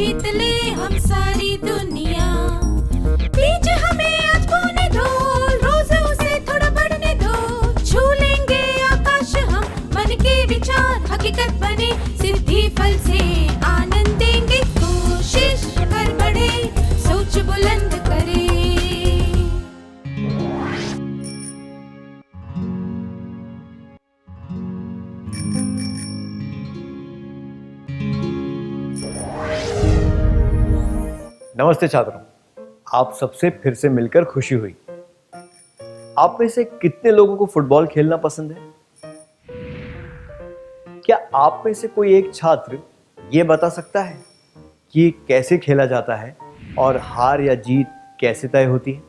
जीत ले हम सारी दुनिया। बीच हमें आज बोने दो, रोज उसे थोड़ा बढ़ने दो। छू लेंगे आकाश हम, मन के विचार हकीकत बने। सिद्धि फल से आनंद देंगे, कोशिश कर बढ़े, सोच बुलंद करे। नमस्ते छात्रों, आप सबसे फिर से मिलकर खुशी हुई। आप में से कितने लोगों को फुटबॉल खेलना पसंद है? क्या आप में से कोई एक छात्र ये बता सकता है कि कैसे खेला जाता है और हार या जीत कैसे तय होती है?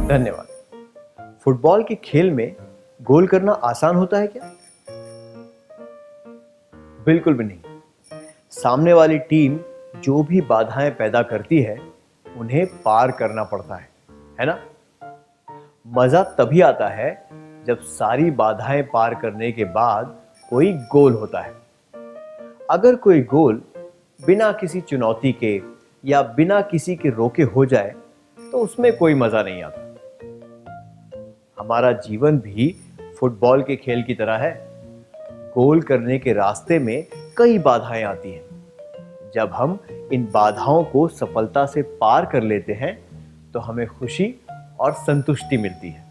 धन्यवाद। फुटबॉल के खेल में गोल करना आसान होता है क्या? बिल्कुल भी नहीं। सामने वाली टीम जो भी बाधाएं पैदा करती है उन्हें पार करना पड़ता है ना? मजा तभी आता है जब सारी बाधाएं पार करने के बाद कोई गोल होता है। अगर कोई गोल बिना किसी चुनौती के या बिना किसी के रोके हो जाए तो उसमें कोई मजा नहीं आता। हमारा जीवन भी फुटबॉल के खेल की तरह है। गोल करने के रास्ते में कई बाधाएं आती हैं। जब हम इन बाधाओं को सफलता से पार कर लेते हैं तो हमें खुशी और संतुष्टि मिलती है।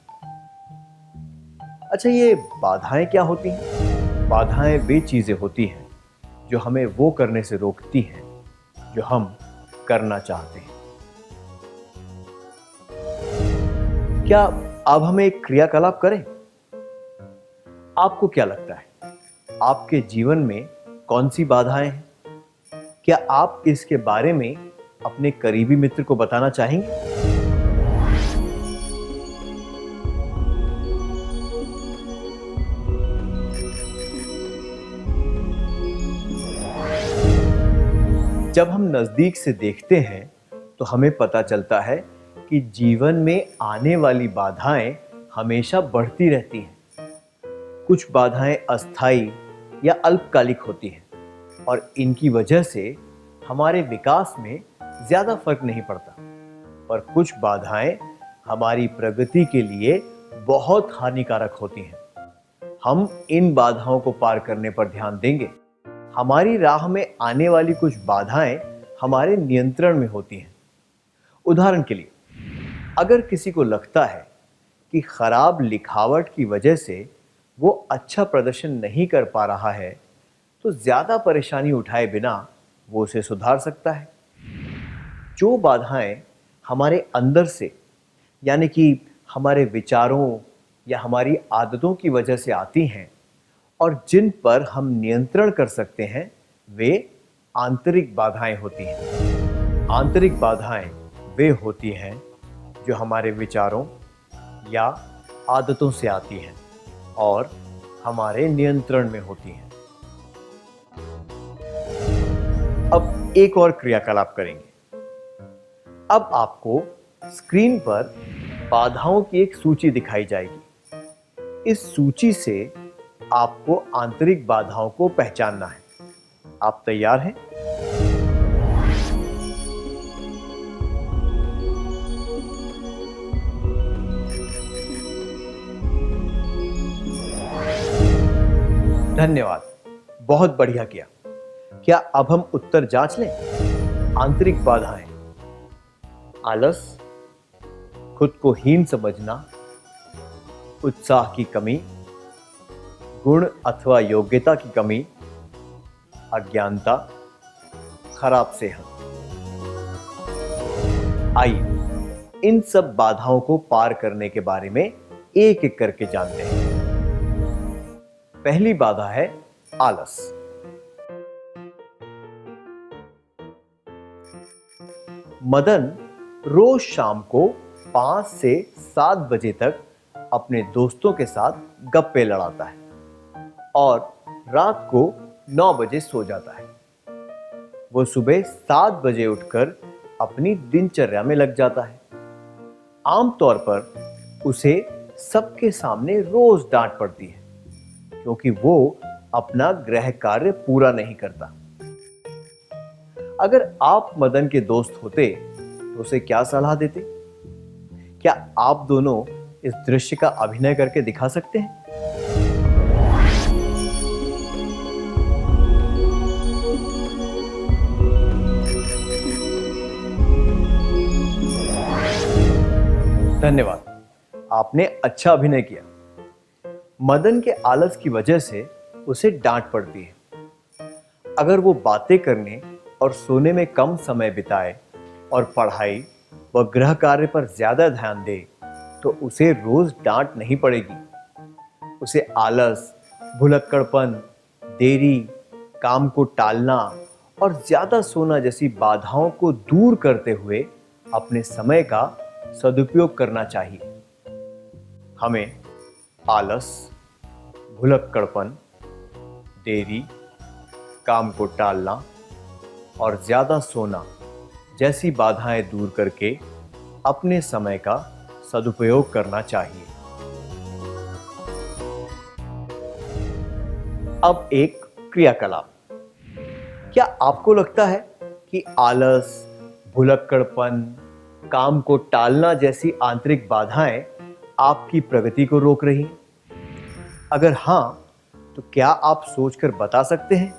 अच्छा, ये बाधाएं क्या होती हैं? बाधाएं वे चीजें होती हैं जो हमें वो करने से रोकती हैं जो हम करना चाहते हैं। क्या अब हम एक क्रियाकलाप करें? आपको क्या लगता है, आपके जीवन में कौन सी बाधाएं हैं? क्या आप इसके बारे में अपने करीबी मित्र को बताना चाहेंगे? जब हम नजदीक से देखते हैं तो हमें पता चलता है कि जीवन में आने वाली बाधाएं हमेशा बढ़ती रहती हैं। कुछ बाधाएं अस्थायी या अल्पकालिक होती हैं और इनकी वजह से हमारे विकास में ज्यादा फर्क नहीं पड़ता। पर कुछ बाधाएं हमारी प्रगति के लिए बहुत हानिकारक होती हैं। हम इन बाधाओं को पार करने पर ध्यान देंगे। हमारी राह में आने वाली कुछ बाधाएं हमारे नियंत्रण में होती हैं। उदाहरण के लिए, अगर किसी को लगता है कि खराब लिखावट की वजह से वो अच्छा प्रदर्शन नहीं कर पा रहा है, तो ज्यादा परेशानी उठाए बिना वो उसे सुधार सकता है। जो बाधाएं हमारे अंदर से, यानी कि हमारे विचारों या हमारी आदतों की वजह से आती हैं और जिन पर हम नियंत्रण कर सकते हैं, वे आंतरिक बाधाएं होती हैं। आंतरिक बाधाएं वे होती हैं जो हमारे विचारों या आदतों से आती हैं और हमारे नियंत्रण में होती हैं। अब एक और क्रियाकलाप करेंगे। अब आपको स्क्रीन पर बाधाओं की एक सूची दिखाई जाएगी। इस सूची से आपको आंतरिक बाधाओं को पहचानना है। आप तैयार हैं? धन्यवाद, बहुत बढ़िया किया। क्या अब हम उत्तर जांच लें? आंतरिक बाधाएं: आलस, खुद को हीन समझना, उत्साह की कमी, गुण अथवा योग्यता की कमी, अज्ञानता, खराब सेहत। आइए इन सब बाधाओं को पार करने के बारे में एक एक करके जानते हैं। पहली बाधा है आलस। मदन रोज शाम को 5 से 7 बजे तक अपने दोस्तों के साथ गप्पे लड़ाता है और रात को 9 बजे सो जाता है। वो सुबह 7 बजे उठकर अपनी दिनचर्या में लग जाता है। आमतौर पर उसे सबके सामने रोज डांट पड़ती है क्योंकि वो अपना गृह कार्य पूरा नहीं करता। अगर आप मदन के दोस्त होते तो उसे क्या सलाह देते? क्या आप दोनों इस दृश्य का अभिनय करके दिखा सकते हैं? धन्यवाद, आपने अच्छा अभिनय किया। मदन के आलस की वजह से उसे डांट पड़ती है। अगर वो बातें करने और सोने में कम समय बिताए और पढ़ाई व गृह कार्य पर ज्यादा ध्यान दे तो उसे रोज डांट नहीं पड़ेगी। उसे आलस, भुलक्कड़पन, देरी, काम को टालना और ज्यादा सोना जैसी बाधाओं को दूर करते हुए अपने समय का सदुपयोग करना चाहिए। हमें आलस, भुलक्कड़पन, देरी, काम को टालना और ज्यादा सोना जैसी बाधाएं दूर करके अपने समय का सदुपयोग करना चाहिए। अब एक क्रियाकलाप। क्या आपको लगता है कि आलस, भुलक्कड़पन, काम को टालना जैसी आंतरिक बाधाएं आपकी प्रगति को रोक रही हैं? अगर हां, तो क्या आप सोचकर बता सकते हैं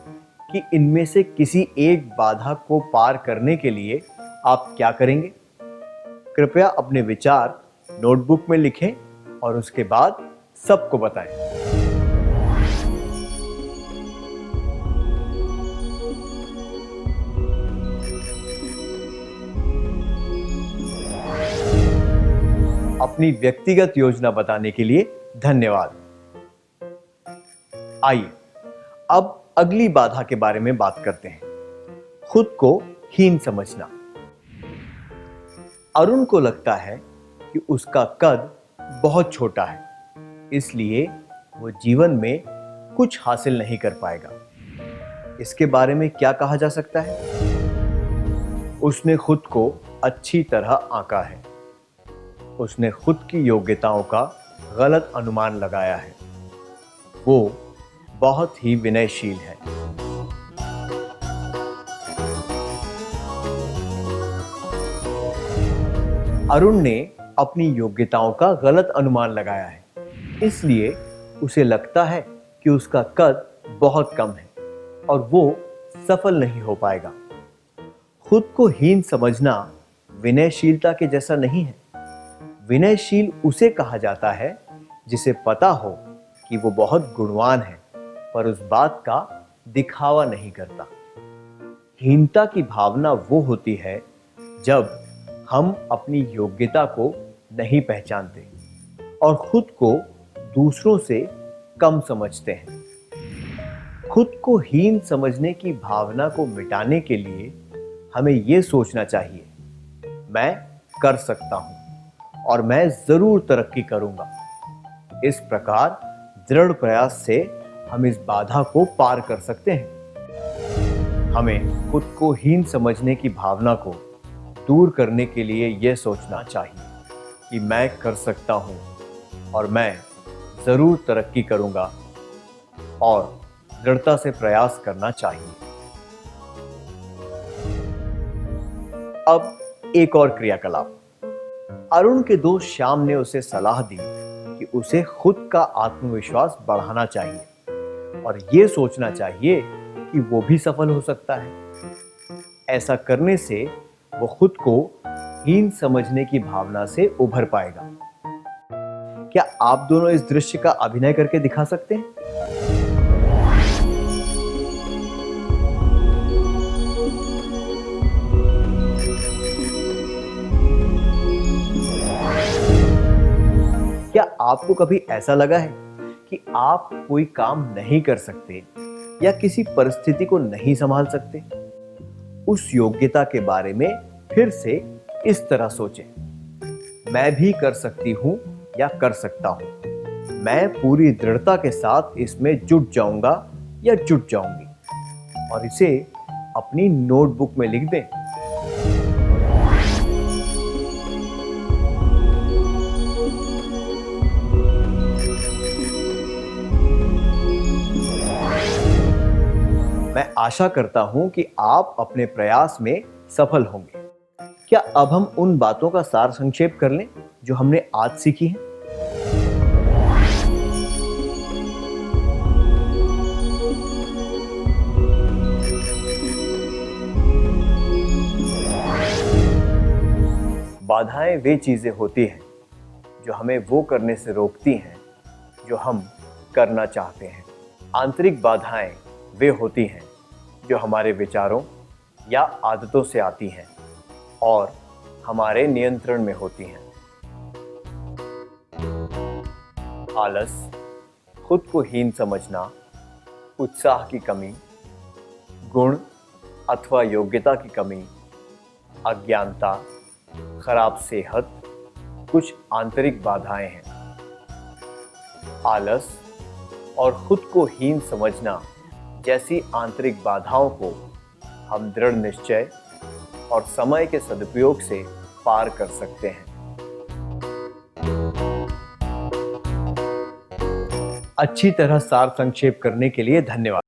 कि इनमें से किसी एक बाधा को पार करने के लिए आप क्या करेंगे? कृपया अपने विचार नोटबुक में लिखें और उसके बाद सबको बताएं। अपनी व्यक्तिगत योजना बताने के लिए धन्यवाद। आइए अब अगली बाधा के बारे में बात करते हैं, खुद को हीन समझना। अरुण को लगता है कि उसका कद बहुत छोटा है, इसलिए वो जीवन में कुछ हासिल नहीं कर पाएगा। इसके बारे में क्या कहा जा सकता है? उसने खुद को अच्छी तरह आंका है। उसने खुद की योग्यताओं का गलत अनुमान लगाया है। वो बहुत ही विनयशील है। अरुण ने अपनी योग्यताओं का गलत अनुमान लगाया है, इसलिए उसे लगता है कि उसका कद बहुत कम है और वो सफल नहीं हो पाएगा। खुद को हीन समझना विनयशीलता के जैसा नहीं है। विनयशील उसे कहा जाता है जिसे पता हो कि वो बहुत गुणवान है पर उस बात का दिखावा नहीं करता। हीनता की भावना वो होती है जब हम अपनी योग्यता को नहीं पहचानते और खुद को दूसरों से कम समझते हैं। खुद को हीन समझने की भावना को मिटाने के लिए हमें यह सोचना चाहिए, मैं कर सकता हूं और मैं जरूर तरक्की करूंगा। इस प्रकार दृढ़ प्रयास से हम इस बाधा को पार कर सकते हैं। हमें खुद को हीन समझने की भावना को दूर करने के लिए यह सोचना चाहिए कि मैं कर सकता हूं और मैं जरूर तरक्की करूंगा और दृढ़ता से प्रयास करना चाहिए। अब एक और क्रियाकलाप। अरुण के दोस्त श्याम ने उसे सलाह दी कि उसे खुद का आत्मविश्वास बढ़ाना चाहिए और यह सोचना चाहिए कि वो भी सफल हो सकता है। ऐसा करने से वो खुद को हीन समझने की भावना से उभर पाएगा। क्या आप दोनों इस दृश्य का अभिनय करके दिखा सकते हैं? क्या आपको कभी ऐसा लगा है कि आप कोई काम नहीं कर सकते या किसी परिस्थिति को नहीं संभाल सकते? उस योग्यता के बारे में फिर से इस तरह सोचें, मैं भी कर सकती हूं या कर सकता हूं। मैं पूरी दृढ़ता के साथ इसमें जुट जाऊंगा या जुट जाऊंगी और इसे अपनी नोटबुक में लिख दें। मैं आशा करता हूं कि आप अपने प्रयास में सफल होंगे। क्या अब हम उन बातों का सार संक्षेप कर लें जो हमने आज सीखी है? बाधाएं वे चीजें होती हैं जो हमें वो करने से रोकती हैं जो हम करना चाहते हैं। आंतरिक बाधाएं वे होती हैं जो हमारे विचारों या आदतों से आती हैं और हमारे नियंत्रण में होती हैं। आलस, खुद को हीन समझना, उत्साह की कमी, गुण अथवा योग्यता की कमी, अज्ञानता, खराब सेहत कुछ आंतरिक बाधाएं हैं। आलस और खुद को हीन समझना जैसी आंतरिक बाधाओं को हम दृढ़ निश्चय और समय के सदुपयोग से पार कर सकते हैं। अच्छी तरह सार संक्षेप करने के लिए धन्यवाद।